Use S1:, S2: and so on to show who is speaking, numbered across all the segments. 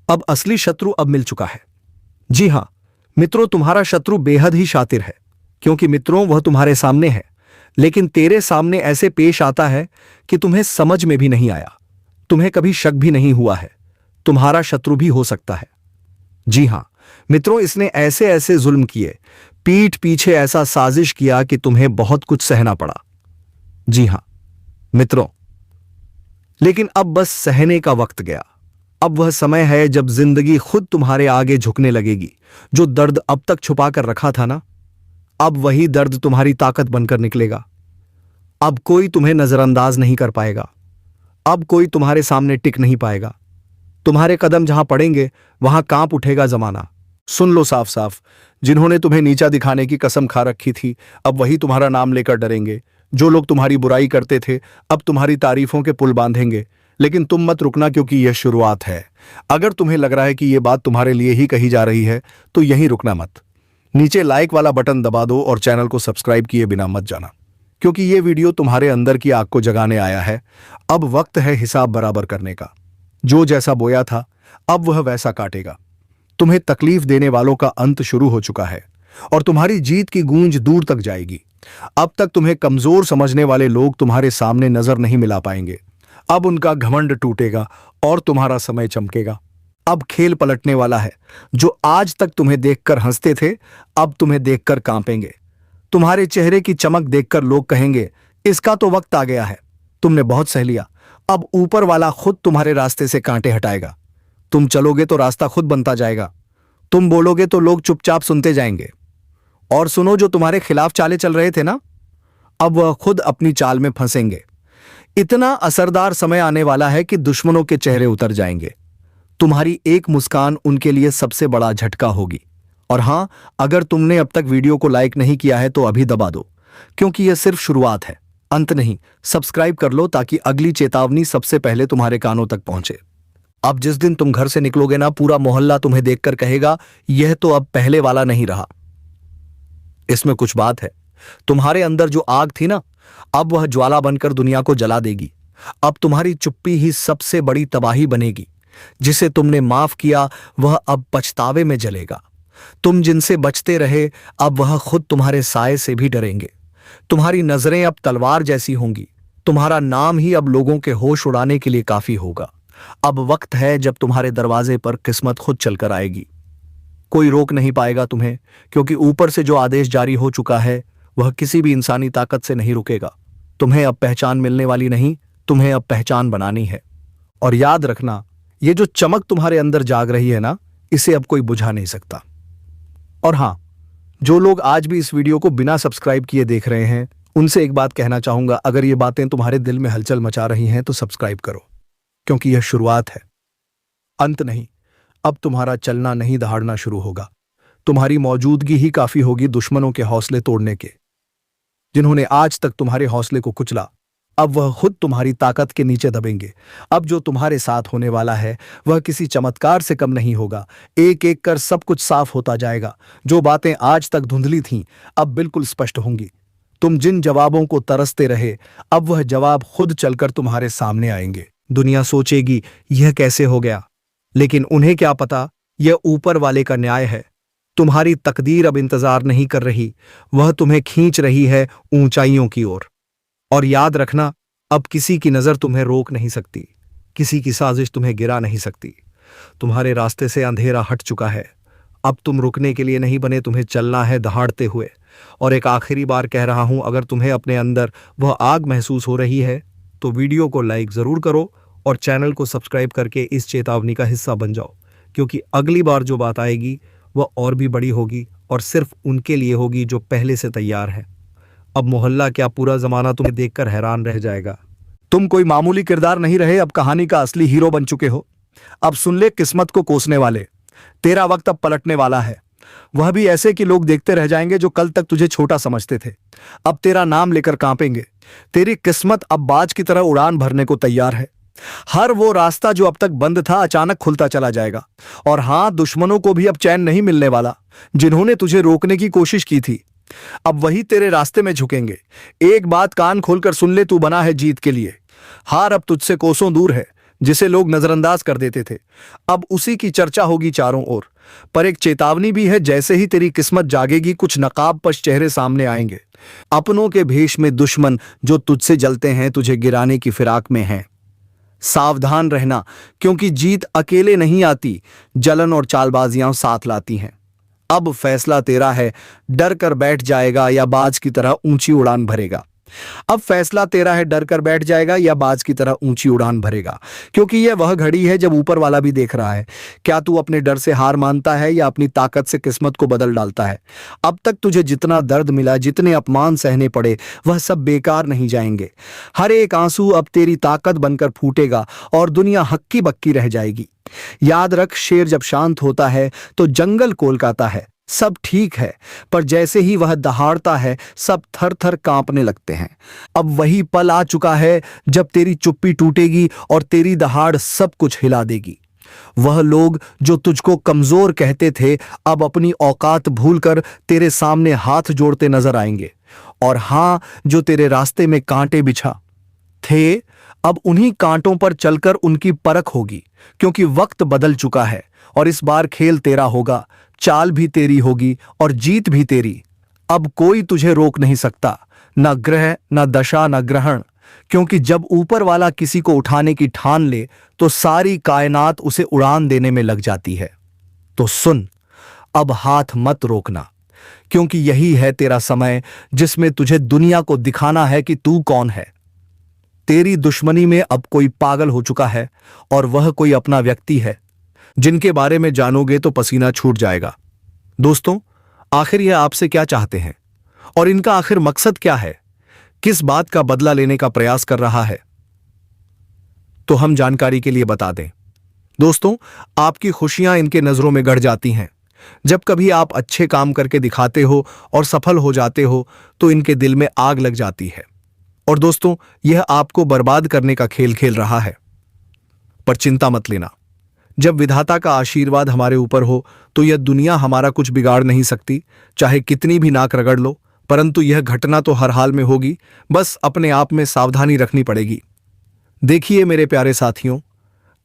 S1: अब असली शत्रु अब मिल चुका है। जी हां मित्रों, तुम्हारा शत्रु बेहद ही शातिर है, क्योंकि मित्रों वह तुम्हारे सामने है, लेकिन तेरे सामने ऐसे पेश आता है कि तुम्हें समझ में भी नहीं आया, तुम्हें कभी शक भी नहीं हुआ है तुम्हारा शत्रु भी हो सकता है। जी हां मित्रों, इसने ऐसे ऐसे जुल्म किए, पीठ पीछे ऐसा साजिश किया कि तुम्हें बहुत कुछ सहना पड़ा। जी हां मित्रों, लेकिन अब बस सहने का वक्त गया। अब वह समय है जब जिंदगी खुद तुम्हारे आगे झुकने लगेगी। जो दर्द अब तक छुपा कर रखा था ना, अब वही दर्द तुम्हारी ताकत बनकर निकलेगा। अब कोई तुम्हें नजरअंदाज नहीं कर पाएगा, अब कोई तुम्हारे सामने टिक नहीं पाएगा। तुम्हारे कदम जहां पड़ेंगे वहां कांप उठेगा जमाना। सुन लो साफ साफ, जिन्होंने तुम्हें नीचा दिखाने की कसम खा रखी थी, अब वही तुम्हारा नाम लेकर डरेंगे। जो लोग तुम्हारी बुराई करते थे, अब तुम्हारी तारीफों के पुल बांधेंगे। लेकिन तुम मत रुकना, क्योंकि यह शुरुआत है। अगर तुम्हें लग रहा है कि यह बात तुम्हारे लिए ही कही जा रही है, तो यहीं रुकना मत। नीचे लाइक वाला बटन दबा दो और चैनल को सब्सक्राइब किए बिना मत जाना, क्योंकि यह वीडियो तुम्हारे अंदर की आग को जगाने आया है। अब वक्त है हिसाब बराबर करने का। जो जैसा बोया था, अब वह वैसा काटेगा। तुम्हें तकलीफ देने वालों का अंत शुरू हो चुका है और तुम्हारी जीत की गूंज दूर तक जाएगी। अब तक तुम्हें कमजोर समझने वाले लोग तुम्हारे सामने नजर नहीं मिला पाएंगे। अब उनका घमंड टूटेगा और तुम्हारा समय चमकेगा। अब खेल पलटने वाला है। जो आज तक तुम्हें देखकर हंसते थे, अब तुम्हें देखकर कांपेंगे। तुम्हारे चेहरे की चमक देखकर लोग कहेंगे, इसका तो वक्त आ गया है। तुमने बहुत सह लिया, अब ऊपर वाला खुद तुम्हारे रास्ते से कांटे हटाएगा। तुम चलोगे तो रास्ता खुद बनता जाएगा। तुम बोलोगे तो लोग चुपचाप सुनते जाएंगे। और सुनो, जो तुम्हारे खिलाफ चाले चल रहे थे ना, अब वह खुद अपनी चाल में फंसेंगे। इतना असरदार समय आने वाला है कि दुश्मनों के चेहरे उतर जाएंगे। तुम्हारी एक मुस्कान उनके लिए सबसे बड़ा झटका होगी। और हां, अगर तुमने अब तक वीडियो को लाइक नहीं किया है तो अभी दबा दो, क्योंकि यह सिर्फ शुरुआत है, अंत नहीं। सब्सक्राइब कर लो ताकि अगली चेतावनी सबसे पहले तुम्हारे कानों तक पहुंचे। अब जिस दिन तुम घर से निकलोगे ना, पूरा मोहल्ला तुम्हें देखकर कहेगा, यह तो अब पहले वाला नहीं रहा। इसमें कुछ बात है। तुम्हारे अंदर जो आग थी ना, अब वह ज्वाला बनकर दुनिया को जला देगी। अब तुम्हारी चुप्पी ही सबसे बड़ी तबाही बनेगी। जिसे तुमने माफ किया, वह अब पछतावे में जलेगा। तुम जिनसे बचते रहे, अब वह खुद तुम्हारे साए से भी डरेंगे। तुम्हारी नजरें अब तलवार जैसी होंगी। तुम्हारा नाम ही अब लोगों के होश उड़ाने के लिए काफी होगा। अब वक्त है जब तुम्हारे दरवाजे पर किस्मत खुद चलकर आएगी। कोई रोक नहीं पाएगा तुम्हें, क्योंकि ऊपर से जो आदेश जारी हो चुका है, वह किसी भी इंसानी ताकत से नहीं रुकेगा। तुम्हें अब पहचान मिलने वाली नहीं, तुम्हें अब पहचान बनानी है। और याद रखना, ये जो चमक तुम्हारे अंदर जाग रही है ना, इसे अब कोई बुझा नहीं सकता। और हां, जो लोग आज भी इस वीडियो को बिना सब्सक्राइब किए देख रहे हैं, उनसे एक बात कहना चाहूंगा, अगर ये बातें तुम्हारे दिल में हलचल मचा रही हैं तो सब्सक्राइब करो, क्योंकि यह शुरुआत है, अंत नहीं। अब तुम्हारा चलना नहीं दहाड़ना शुरू होगा। तुम्हारी मौजूदगी ही काफी होगी दुश्मनों के हौसले तोड़ने के। जिन्होंने आज तक तुम्हारे हौसले को कुचला, अब वह खुद तुम्हारी ताकत के नीचे दबेंगे। अब जो तुम्हारे साथ होने वाला है, वह किसी चमत्कार से कम नहीं होगा। एक एक कर सब कुछ साफ होता जाएगा। जो बातें आज तक धुंधली थीं, अब बिल्कुल स्पष्ट होंगी। तुम जिन जवाबों को तरसते रहे, अब वह जवाब खुद चलकर तुम्हारे सामने आएंगे। दुनिया सोचेगी, यह कैसे हो गया, लेकिन उन्हें क्या पता, यह ऊपर वाले का न्याय है। तुम्हारी तकदीर अब इंतजार नहीं कर रही, वह तुम्हें खींच रही है ऊंचाइयों की ओर। और याद रखना, अब किसी की नजर तुम्हें रोक नहीं सकती, किसी की साजिश तुम्हें गिरा नहीं सकती। तुम्हारे रास्ते से अंधेरा हट चुका है। अब तुम रुकने के लिए नहीं बने, तुम्हें चलना है दहाड़ते हुए। और एक आखिरी बार कह रहा हूं, अगर तुम्हें अपने अंदर वह आग महसूस हो रही है, तो वीडियो को लाइक जरूर करो और चैनल को सब्सक्राइब करके इस चेतावनी का हिस्सा बन जाओ, क्योंकि अगली बार जो बात आएगी वह और भी बड़ी होगी, और सिर्फ उनके लिए होगी जो पहले से तैयार है। अब मोहल्ला क्या, पूरा जमाना तुम्हें देखकर हैरान रह जाएगा। तुम कोई मामूली किरदार नहीं रहे, अब कहानी का असली हीरो बन चुके हो। अब सुन ले किस्मत को कोसने वाले, तेरा वक्त अब पलटने वाला है। वह भी ऐसे कि लोग देखते रह जाएंगे जो कल तक तुझे छोटा समझते थे, अब तेरा नाम लेकर कांपेंगे। तेरी किस्मत अब बाज की तरह उड़ान भरने को तैयार है। हर वो रास्ता जो अब तक बंद था, अचानक खुलता चला जाएगा। और हां, दुश्मनों को भी अब चैन नहीं मिलने वाला। जिन्होंने तुझे रोकने की कोशिश की थी, अब वही तेरे रास्ते में झुकेंगे। एक बात कान खोलकर सुन ले, तू बना है जीत के लिए। हार अब तुझसे कोसों दूर है। जिसे लोग नजरअंदाज कर देते थे, अब उसी की चर्चा होगी चारों ओर। पर एक चेतावनी भी है, जैसे ही तेरी किस्मत जागेगी कुछ नकाबपोश चेहरे सामने आएंगे, अपनों के भेष में दुश्मन जो तुझसे जलते हैं, तुझे गिराने की फिराक में हैं। सावधान रहना, क्योंकि जीत अकेले नहीं आती, जलन और चालबाजियां साथ लाती हैं। अब फैसला तेरा है, डर कर बैठ जाएगा या बाज की तरह ऊंची उड़ान भरेगा। अब फैसला तेरा है, डर कर बैठ जाएगा या बाज की तरह ऊंची उड़ान भरेगा, क्योंकि यह वह घड़ी है जब ऊपर वाला भी देख रहा है। क्या तू अपने डर से हार मानता है या अपनी ताकत से किस्मत को बदल डालता है? अब तक तुझे जितना दर्द मिला, जितने अपमान सहने पड़े, वह सब बेकार नहीं जाएंगे। हर एक आंसू अब तेरी ताकत बनकर फूटेगा और दुनिया हक्की बक्की रह जाएगी। याद रख, शेर जब शांत होता है तो जंगल कोलकाता है। सब ठीक है, पर जैसे ही वह दहाड़ता है सब थर थर कांपने लगते हैं। अब वही पल आ चुका है जब तेरी चुप्पी टूटेगी और तेरी दहाड़ सब कुछ हिला देगी। वह लोग जो तुझको कमजोर कहते थे, अब अपनी औकात भूलकर तेरे सामने हाथ जोड़ते नजर आएंगे। और हां, जो तेरे रास्ते में कांटे बिछा थे, अब उन्हीं कांटों पर चलकर उनकी परख होगी, क्योंकि वक्त बदल चुका है और इस बार खेल तेरा होगा। चाल भी तेरी होगी और जीत भी तेरी। अब कोई तुझे रोक नहीं सकता, न ग्रह, न दशा, न ग्रहण, क्योंकि जब ऊपर वाला किसी को उठाने की ठान ले तो सारी कायनात उसे उड़ान देने में लग जाती है। तो सुन, अब हाथ मत रोकना, क्योंकि यही है तेरा समय जिसमें तुझे दुनिया को दिखाना है कि तू कौन है। तेरी दुश्मनी में अब कोई पागल हो चुका है और वह कोई अपना व्यक्ति है जिनके बारे में जानोगे तो पसीना छूट जाएगा। दोस्तों, आखिर यह आपसे क्या चाहते हैं और इनका आखिर मकसद क्या है? किस बात का बदला लेने का प्रयास कर रहा है? तो हम जानकारी के लिए बता दें। दोस्तों, आपकी खुशियां इनके नजरों में गड़ जाती हैं। जब कभी आप अच्छे काम करके दिखाते हो और सफल हो जाते हो तो इनके दिल में आग लग जाती है। और दोस्तों, यह आपको बर्बाद करने का खेल खेल रहा है। पर चिंता मत लेना, जब विधाता का आशीर्वाद हमारे ऊपर हो तो यह दुनिया हमारा कुछ बिगाड़ नहीं सकती, चाहे कितनी भी नाक रगड़ लो। परंतु यह घटना तो हर हाल में होगी, बस अपने आप में सावधानी रखनी पड़ेगी। देखिए मेरे प्यारे साथियों,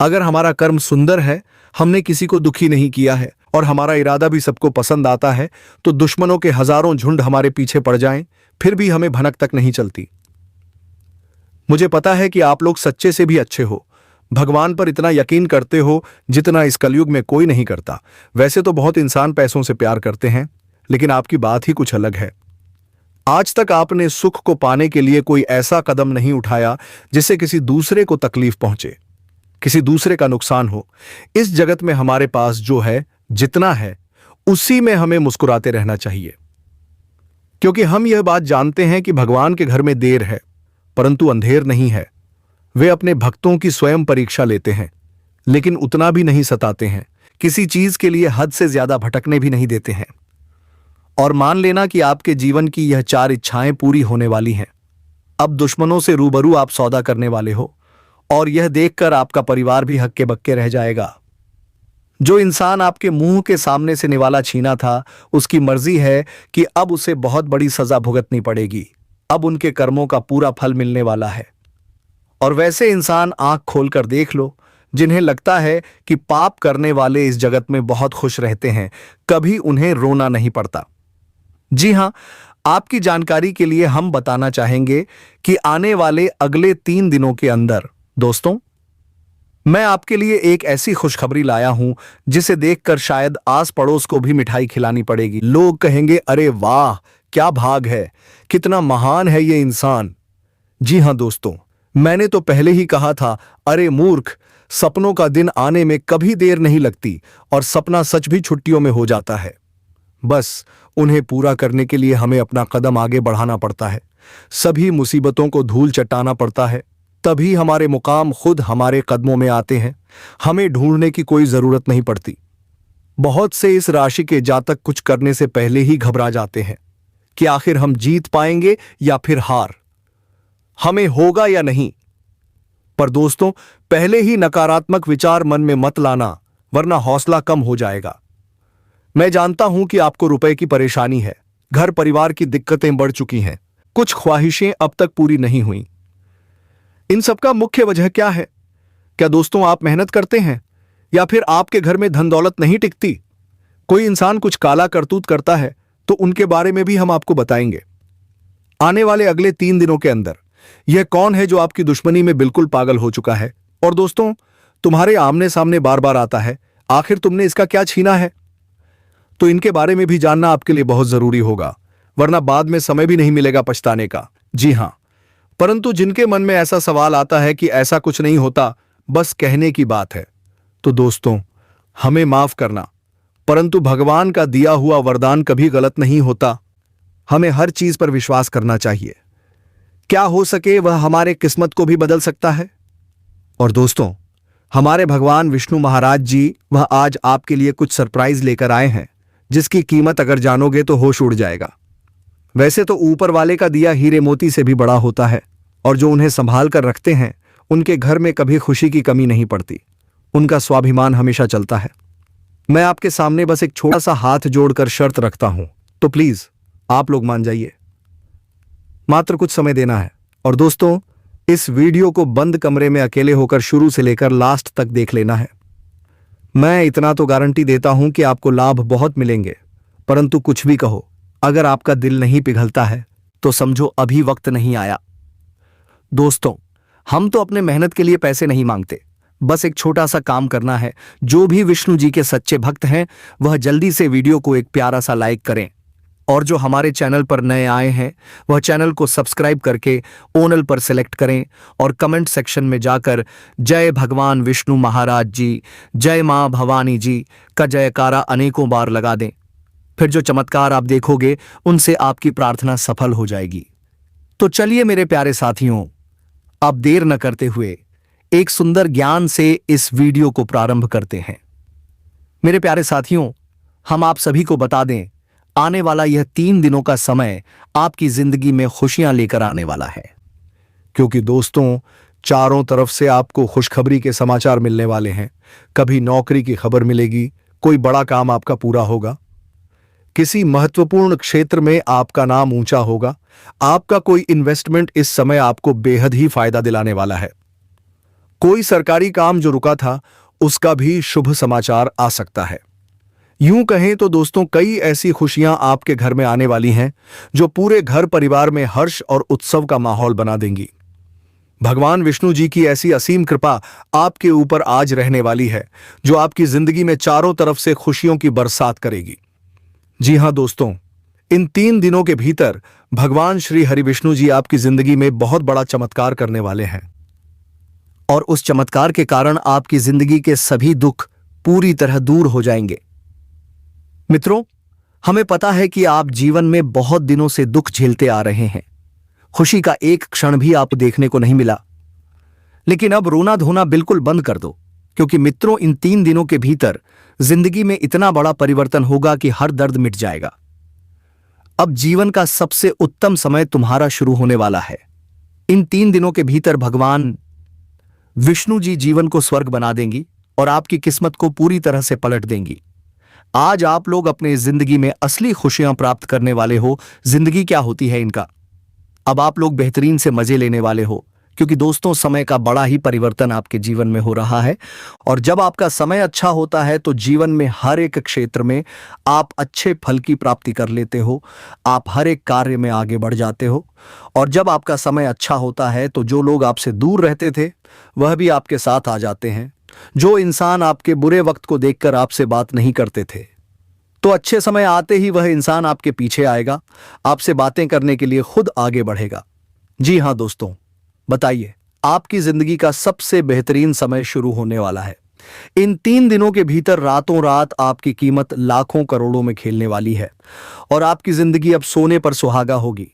S1: अगर हमारा कर्म सुंदर है, हमने किसी को दुखी नहीं किया है और हमारा इरादा भी सबको पसंद आता है, तो दुश्मनों के हजारों झुंड हमारे पीछे पड़ जाएं, फिर भी हमें भनक तक नहीं चलती। मुझे पता है कि आप लोग सच्चे से भी अच्छे हो, भगवान पर इतना यकीन करते हो जितना इस कलयुग में कोई नहीं करता। वैसे तो बहुत इंसान पैसों से प्यार करते हैं, लेकिन आपकी बात ही कुछ अलग है। आज तक आपने सुख को पाने के लिए कोई ऐसा कदम नहीं उठाया जिससे किसी दूसरे को तकलीफ पहुंचे, किसी दूसरे का नुकसान हो। इस जगत में हमारे पास जो है, जितना है, उसी में हमें मुस्कुराते रहना चाहिए, क्योंकि हम यह बात जानते हैं कि भगवान के घर में देर है परंतु अंधेर नहीं है। वे अपने भक्तों की स्वयं परीक्षा लेते हैं, लेकिन उतना भी नहीं सताते हैं। किसी चीज के लिए हद से ज्यादा भटकने भी नहीं देते हैं। और मान लेना कि आपके जीवन की यह 4 इच्छाएं पूरी होने वाली हैं। अब दुश्मनों से रूबरू आप सौदा करने वाले हो और यह देखकर आपका परिवार भी हक्के बक्के रह जाएगा। जो इंसान आपके मुंह के सामने से निवाला छीना था, उसकी मर्जी है कि अब उसे बहुत बड़ी सजा भुगतनी पड़ेगी। अब उनके कर्मों का पूरा फल मिलने वाला है। और वैसे इंसान आंख खोलकर देख लो जिन्हें लगता है कि पाप करने वाले इस जगत में बहुत खुश रहते हैं, कभी उन्हें रोना नहीं पड़ता। जी हां, आपकी जानकारी के लिए हम बताना चाहेंगे कि आने वाले अगले 3 दिनों के अंदर दोस्तों, मैं आपके लिए एक ऐसी खुशखबरी लाया हूं जिसे देखकर शायद आस पड़ोस को भी मिठाई खिलानी पड़ेगी। लोग कहेंगे, अरे वाह, क्या भाग है, कितना महान है ये इंसान। जी हां दोस्तों, मैंने तो पहले ही कहा था, अरे मूर्ख, सपनों का दिन आने में कभी देर नहीं लगती और सपना सच भी छुट्टियों में हो जाता है। बस उन्हें पूरा करने के लिए हमें अपना कदम आगे बढ़ाना पड़ता है, सभी मुसीबतों को धूल चटाना पड़ता है, तभी हमारे मुकाम खुद हमारे कदमों में आते हैं। हमें ढूंढने की कोई जरूरत नहीं पड़ती। बहुत से इस राशि के जातक कुछ करने से पहले ही घबरा जाते हैं कि आखिर हम जीत पाएंगे या फिर हार, हमें होगा या नहीं। पर दोस्तों, पहले ही नकारात्मक विचार मन में मत लाना, वरना हौसला कम हो जाएगा। मैं जानता हूं कि आपको रुपए की परेशानी है, घर परिवार की दिक्कतें बढ़ चुकी हैं, कुछ ख्वाहिशें अब तक पूरी नहीं हुई। इन सबका मुख्य वजह क्या है? क्या दोस्तों आप मेहनत करते हैं या फिर आपके घर में धन दौलत नहीं टिकती? कोई इंसान कुछ काला करतूत करता है तो उनके बारे में भी हम आपको बताएंगे। आने वाले अगले 3 दिनों के अंदर यह कौन है जो आपकी दुश्मनी में बिल्कुल पागल हो चुका है और दोस्तों तुम्हारे आमने सामने बार बार आता है, आखिर तुमने इसका क्या छीना है? तो इनके बारे में भी जानना आपके लिए बहुत जरूरी होगा, वरना बाद में समय भी नहीं मिलेगा पछताने का। जी हां, परंतु जिनके मन में ऐसा सवाल आता है कि ऐसा कुछ नहीं होता, बस कहने की बात है, तो दोस्तों हमें माफ करना, परंतु भगवान का दिया हुआ वरदान कभी गलत नहीं होता। हमें हर चीज पर विश्वास करना चाहिए। क्या हो सके वह हमारे किस्मत को भी बदल सकता है। और दोस्तों हमारे भगवान विष्णु महाराज जी वह आज आपके लिए कुछ सरप्राइज लेकर आए हैं, जिसकी कीमत अगर जानोगे तो होश उड़ जाएगा। वैसे तो ऊपर वाले का दिया हीरे मोती से भी बड़ा होता है और जो उन्हें संभाल कर रखते हैं उनके घर में कभी खुशी की कमी नहीं पड़ती, उनका स्वाभिमान हमेशा चलता है। मैं आपके सामने बस एक छोटा सा हाथ जोड़कर शर्त रखता हूं, तो प्लीज आप लोग मान जाइए। मात्र कुछ समय देना है और दोस्तों इस वीडियो को बंद कमरे में अकेले होकर शुरू से लेकर लास्ट तक देख लेना है। मैं इतना तो गारंटी देता हूं कि आपको लाभ बहुत मिलेंगे, परंतु कुछ भी कहो, अगर आपका दिल नहीं पिघलता है तो समझो अभी वक्त नहीं आया। दोस्तों हम तो अपने मेहनत के लिए पैसे नहीं मांगते, बस एक छोटा सा काम करना है। जो भी विष्णु जी के सच्चे भक्त हैं वह जल्दी से वीडियो को एक प्यारा सा लाइक करें और जो हमारे चैनल पर नए आए हैं वह चैनल को सब्सक्राइब करके ओनल पर सेलेक्ट करें और कमेंट सेक्शन में जाकर जय भगवान विष्णु महाराज जी, जय मां भवानी जी का जयकारा अनेकों बार लगा दें। फिर जो चमत्कार आप देखोगे उनसे आपकी प्रार्थना सफल हो जाएगी। तो चलिए मेरे प्यारे साथियों, अब देर न करते हुए एक सुंदर ज्ञान से इस वीडियो को प्रारंभ करते हैं। मेरे प्यारे साथियों, हम आप सभी को बता दें, आने वाला यह 3 दिनों का समय आपकी जिंदगी में खुशियां लेकर आने वाला है, क्योंकि दोस्तों चारों तरफ से आपको खुशखबरी के समाचार मिलने वाले हैं। कभी नौकरी की खबर मिलेगी, कोई बड़ा काम आपका पूरा होगा, किसी महत्वपूर्ण क्षेत्र में आपका नाम ऊंचा होगा, आपका कोई इन्वेस्टमेंट इस समय आपको बेहद ही फायदा दिलाने वाला है। कोई सरकारी काम जो रुका था उसका भी शुभ समाचार आ सकता है। यूं कहें तो दोस्तों कई ऐसी खुशियां आपके घर में आने वाली हैं जो पूरे घर परिवार में हर्ष और उत्सव का माहौल बना देंगी। भगवान विष्णु जी की ऐसी असीम कृपा आपके ऊपर आज रहने वाली है जो आपकी जिंदगी में चारों तरफ से खुशियों की बरसात करेगी। जी हां दोस्तों, इन 3 दिनों के भीतर भगवान श्री हरि विष्णु जी आपकी जिंदगी में बहुत बड़ा चमत्कार करने वाले हैं और उस चमत्कार के कारण आपकी जिंदगी के सभी दुख पूरी तरह दूर हो जाएंगे। मित्रों, हमें पता है कि आप जीवन में बहुत दिनों से दुख झेलते आ रहे हैं, खुशी का एक क्षण भी आपको देखने को नहीं मिला। लेकिन अब रोना धोना बिल्कुल बंद कर दो, क्योंकि मित्रों इन 3 दिनों के भीतर जिंदगी में इतना बड़ा परिवर्तन होगा कि हर दर्द मिट जाएगा। अब जीवन का सबसे उत्तम समय तुम्हारा शुरू होने वाला है। इन 3 दिनों के भीतर भगवान विष्णु जी जीवन को स्वर्ग बना देंगी और आपकी किस्मत को पूरी तरह से पलट देंगी। आज आप लोग अपने जिंदगी में असली खुशियां प्राप्त करने वाले हो। जिंदगी क्या होती है इनका, अब आप लोग बेहतरीन से मजे लेने वाले हो, क्योंकि दोस्तों समय का बड़ा ही परिवर्तन आपके जीवन में हो रहा है। और जब आपका समय अच्छा होता है तो जीवन में हर एक क्षेत्र में आप अच्छे फल की प्राप्ति कर लेते हो, आप हर एक कार्य में आगे बढ़ जाते हो। और जब आपका समय अच्छा होता है तो जो लोग आपसे दूर रहते थे वह भी आपके साथ आ जाते हैं। जो इंसान आपके बुरे वक्त को देखकर आपसे बात नहीं करते थे, तो अच्छे समय आते ही वह इंसान आपके पीछे आएगा, आपसे बातें करने के लिए खुद आगे बढ़ेगा। जी हां दोस्तों, बताइए, आपकी जिंदगी का सबसे बेहतरीन समय शुरू होने वाला है। इन 3 दिनों के भीतर रातों रात आपकी कीमत लाखों करोड़ों में खेलने वाली है और आपकी जिंदगी अब सोने पर सुहागा होगी।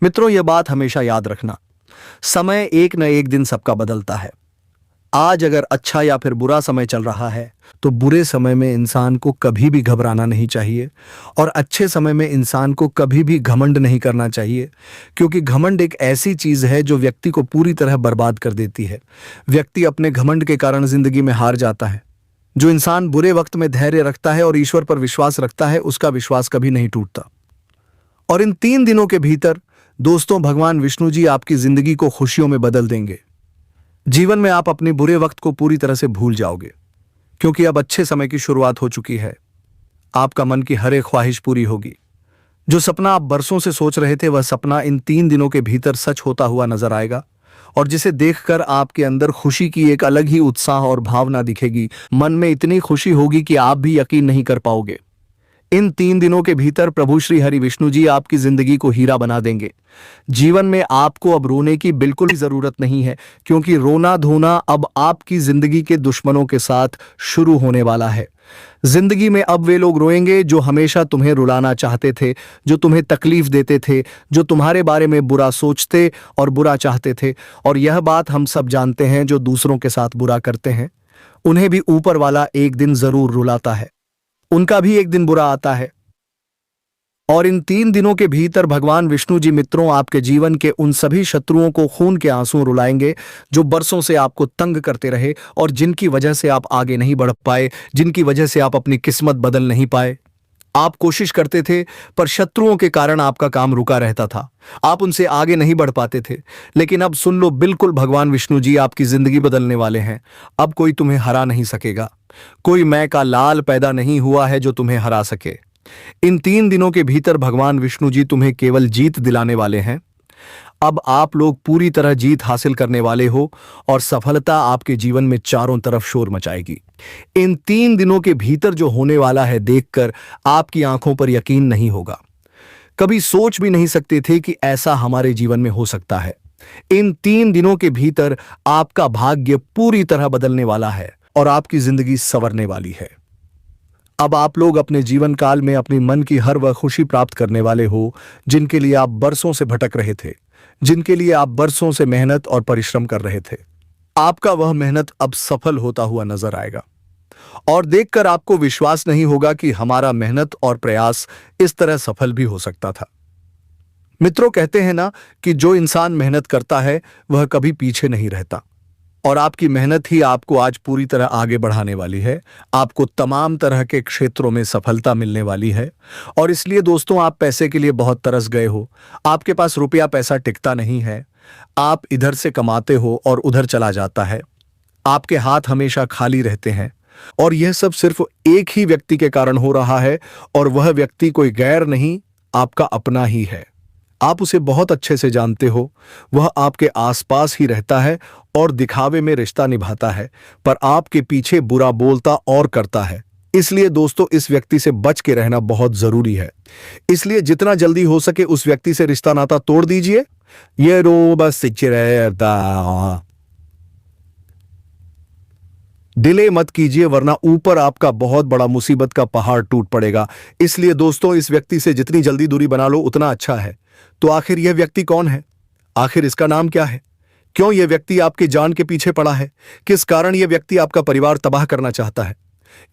S1: मित्रों, यह बात हमेशा याद रखना, समय एक न एक दिन सबका बदलता है। आज अगर अच्छा या फिर बुरा समय चल रहा है तो बुरे समय में इंसान को कभी भी घबराना नहीं चाहिए और अच्छे समय में इंसान को कभी भी घमंड नहीं करना चाहिए, क्योंकि घमंड एक ऐसी चीज है जो व्यक्ति को पूरी तरह बर्बाद कर देती है। व्यक्ति अपने घमंड के कारण जिंदगी में हार जाता है। जो इंसान बुरे वक्त में धैर्य रखता है और ईश्वर पर विश्वास रखता है उसका विश्वास कभी नहीं टूटता। और इन 3 दिनों के भीतर दोस्तों भगवान विष्णु जी आपकी जिंदगी को खुशियों में बदल देंगे। जीवन में आप अपने बुरे वक्त को पूरी तरह से भूल जाओगे, क्योंकि अब अच्छे समय की शुरुआत हो चुकी है। आपका मन की हर एक ख्वाहिश पूरी होगी। जो सपना आप बरसों से सोच रहे थे, वह सपना इन 3 दिनों के भीतर सच होता हुआ नजर आएगा, और जिसे देखकर आपके अंदर खुशी की एक अलग ही उत्साह और भावना दिखेगी। मन में इतनी खुशी होगी कि आप भी यकीन नहीं कर पाओगे। इन 3 दिनों के भीतर प्रभु श्री हरि विष्णु जी आपकी जिंदगी को हीरा बना देंगे। जीवन में आपको अब रोने की बिल्कुल भी जरूरत नहीं है, क्योंकि रोना धोना अब आपकी जिंदगी के दुश्मनों के साथ शुरू होने वाला है। जिंदगी में अब वे लोग रोएंगे जो हमेशा तुम्हें रुलाना चाहते थे, जो तुम्हें तकलीफ देते थे, जो तुम्हारे बारे में बुरा सोचते और बुरा चाहते थे। और यह बात हम सब जानते हैं, जो दूसरों के साथ बुरा करते हैं उन्हें भी ऊपर वाला एक दिन जरूर रुलाता है। उनका भी एक दिन बुरा आता है। और इन 3 दिनों के भीतर भगवान विष्णु जी मित्रों आपके जीवन के उन सभी शत्रुओं को खून के आंसू रुलाएंगे जो बरसों से आपको तंग करते रहे और जिनकी वजह से आप आगे नहीं बढ़ पाए, जिनकी वजह से आप अपनी किस्मत बदल नहीं पाए। आप कोशिश करते थे, पर शत्रुओं के कारण आपका काम रुका रहता था। आप उनसे आगे नहीं बढ़ पाते थे। लेकिन अब सुन लो, बिल्कुल भगवान विष्णु जी आपकी जिंदगी बदलने वाले हैं। अब कोई तुम्हें हरा नहीं सकेगा। कोई मैं का लाल पैदा नहीं हुआ है जो तुम्हें हरा सके। इन 3 दिनों के भीतर भगवान विष्णु जी तुम्हें केवल जीत दिलाने वाले हैं। अब आप लोग पूरी तरह जीत हासिल करने वाले हो और सफलता आपके जीवन में चारों तरफ शोर मचाएगी। इन 3 दिनों के भीतर जो होने वाला है, देखकर आपकी आंखों पर यकीन नहीं होगा। कभी सोच भी नहीं सकते थे कि ऐसा हमारे जीवन में हो सकता है। इन 3 दिनों के भीतर आपका भाग्य पूरी तरह बदलने वाला है और आपकी जिंदगी संवरने वाली है। अब आप लोग अपने जीवन काल में अपनी मन की हर वह खुशी प्राप्त करने वाले हो जिनके लिए आप बरसों से भटक रहे थे, जिनके लिए आप बरसों से मेहनत और परिश्रम कर रहे थे। आपका वह मेहनत अब सफल होता हुआ नजर आएगा और देखकर आपको विश्वास नहीं होगा कि हमारा मेहनत और प्रयास इस तरह सफल भी हो सकता था। मित्रों, कहते हैं ना कि जो इंसान मेहनत करता है वह कभी पीछे नहीं रहता, और आपकी मेहनत ही आपको आज पूरी तरह आगे बढ़ाने वाली है। आपको तमाम तरह के क्षेत्रों में सफलता मिलने वाली है। और इसलिए दोस्तों, आप पैसे के लिए बहुत तरस गए हो। आपके पास रुपया पैसा टिकता नहीं है। आप इधर से कमाते हो और उधर चला जाता है। आपके हाथ हमेशा खाली रहते हैं, और यह सब सिर्फ एक ही व्यक्ति के कारण हो रहा है, और वह व्यक्ति कोई गैर नहीं, आपका अपना ही है। आप उसे बहुत अच्छे से जानते हो। वह आपके आसपास ही रहता है और दिखावे में रिश्ता निभाता है, पर आपके पीछे बुरा बोलता और करता है। इसलिए दोस्तों, इस व्यक्ति से बच के रहना बहुत जरूरी है। इसलिए जितना जल्दी हो सके उस व्यक्ति से रिश्ता नाता तोड़ दीजिए। ये रो बस डिले मत कीजिए, वरना ऊपर आपका बहुत बड़ा मुसीबत का पहाड़ टूट पड़ेगा। इसलिए दोस्तों, इस व्यक्ति से जितनी जल्दी दूरी बना लो उतना अच्छा है। तो आखिर यह व्यक्ति कौन है? आखिर इसका नाम क्या है? क्यों यह व्यक्ति आपकी जान के पीछे पड़ा है? किस कारण यह व्यक्ति आपका परिवार तबाह करना चाहता है?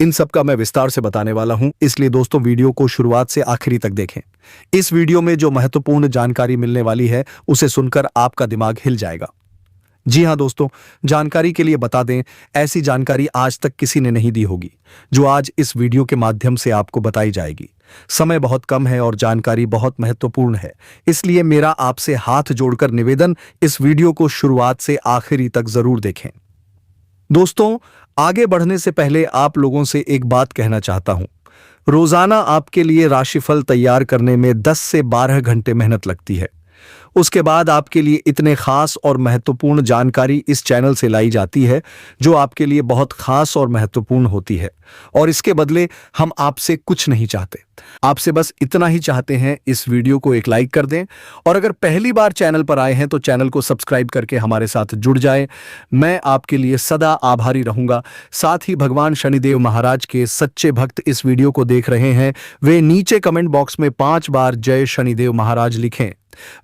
S1: इन सब का मैं विस्तार से बताने वाला हूं, इसलिए दोस्तों वीडियो को शुरुआत से आखिरी तक देखें। इस वीडियो में जो महत्वपूर्ण जानकारी मिलने वाली है उसे सुनकर आपका दिमाग हिल जाएगा। जी हां दोस्तों, जानकारी के लिए बता दें, ऐसी जानकारी आज तक किसी ने नहीं दी होगी जो आज इस वीडियो के माध्यम से आपको बताई जाएगी। समय बहुत कम है और जानकारी बहुत महत्वपूर्ण है, इसलिए मेरा आपसे हाथ जोड़कर निवेदन, इस वीडियो को शुरुआत से आखिरी तक जरूर देखें। दोस्तों, आगे बढ़ने से पहले आप लोगों से एक बात कहना चाहता हूं। रोजाना आपके लिए राशिफल तैयार करने में 10 से 12 घंटे मेहनत लगती है। उसके बाद आपके लिए इतने खास और महत्वपूर्ण जानकारी इस चैनल से लाई जाती है जो आपके लिए बहुत खास और महत्वपूर्ण होती है, और इसके बदले हम आपसे कुछ नहीं चाहते। आपसे बस इतना ही चाहते हैं, इस वीडियो को एक लाइक कर दें, और अगर पहली बार चैनल पर आए हैं तो चैनल को सब्सक्राइब करके हमारे साथ जुड़ जाएं। मैं आपके लिए सदा आभारी रहूंगा। साथ ही भगवान शनिदेव महाराज के सच्चे भक्त इस वीडियो को देख रहे हैं, वे नीचे कमेंट बॉक्स में 5 बार जय शनिदेव महाराज लिखें।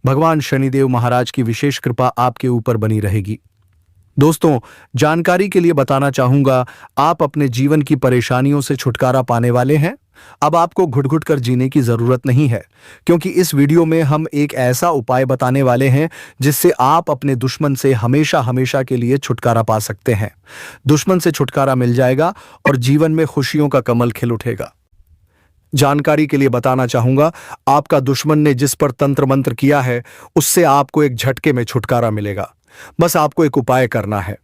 S1: भगवान शनिदेव महाराज की विशेष कृपा आपके ऊपर बनी रहेगी। दोस्तों, जानकारी के लिए बताना चाहूंगा, आप अपने जीवन की परेशानियों से छुटकारा पाने वाले हैं। अब आपको घुट-घुट कर जीने की जरूरत नहीं है, क्योंकि इस वीडियो में हम एक ऐसा उपाय बताने वाले हैं जिससे आप अपने दुश्मन से हमेशा हमेशा के लिए छुटकारा पा सकते हैं। दुश्मन से छुटकारा मिल जाएगा और जीवन में खुशियों का कमल खिल उठेगा। जानकारी के लिए बताना चाहूंगा, आपका दुश्मन ने जिस पर तंत्र मंत्र किया है उससे आपको एक झटके में छुटकारा मिलेगा। बस आपको एक उपाय करना है।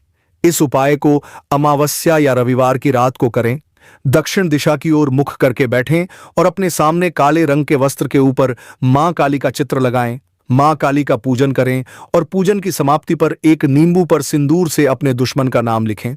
S1: इस उपाय को अमावस्या या रविवार की रात को करें। दक्षिण दिशा की ओर मुख करके बैठें और अपने सामने काले रंग के वस्त्र के ऊपर मां काली का चित्र लगाएं। मां काली का पूजन करें और पूजन की समाप्ति पर एक नींबू पर सिंदूर से अपने दुश्मन का नाम लिखें।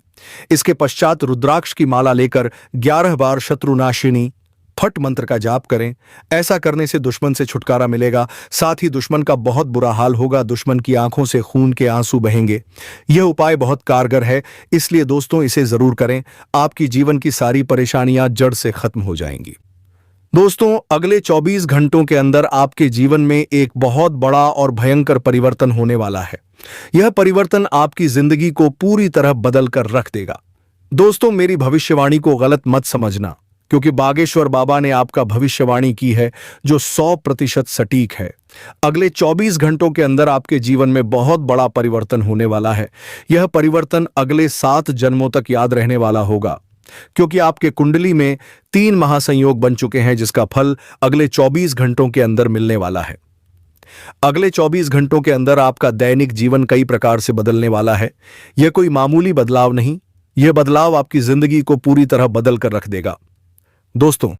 S1: इसके पश्चात रुद्राक्ष की माला लेकर 11 बार शत्रुनाशिनी फट मंत्र का जाप करें। ऐसा करने से दुश्मन से छुटकारा मिलेगा, साथ ही दुश्मन का बहुत बुरा हाल होगा। दुश्मन की आंखों से खून के आंसू बहेंगे। यह उपाय बहुत कारगर है, इसलिए दोस्तों इसे जरूर करें। आपकी जीवन की सारी परेशानियां जड़ से खत्म हो जाएंगी। दोस्तों, अगले 24 घंटों के अंदर आपके जीवन में एक बहुत बड़ा और भयंकर परिवर्तन होने वाला है। यह परिवर्तन आपकी जिंदगी को पूरी तरह बदल कर रख देगा। दोस्तों, मेरी भविष्यवाणी को गलत मत समझना, क्योंकि बागेश्वर बाबा ने आपका भविष्यवाणी की है जो 100% सटीक है। अगले 24 घंटों के अंदर आपके जीवन में बहुत बड़ा परिवर्तन होने वाला है। यह परिवर्तन अगले 7 जन्मों तक याद रहने वाला होगा, क्योंकि आपके कुंडली में 3 महासंयोग बन चुके हैं, जिसका फल अगले 24 घंटों के अंदर मिलने वाला है। अगले 24 घंटों के अंदर आपका दैनिक जीवन कई प्रकार से बदलने वाला है। यह कोई मामूली बदलाव नहीं, यह बदलाव आपकी जिंदगी को पूरी तरह बदल कर रख देगा। दोस्तों,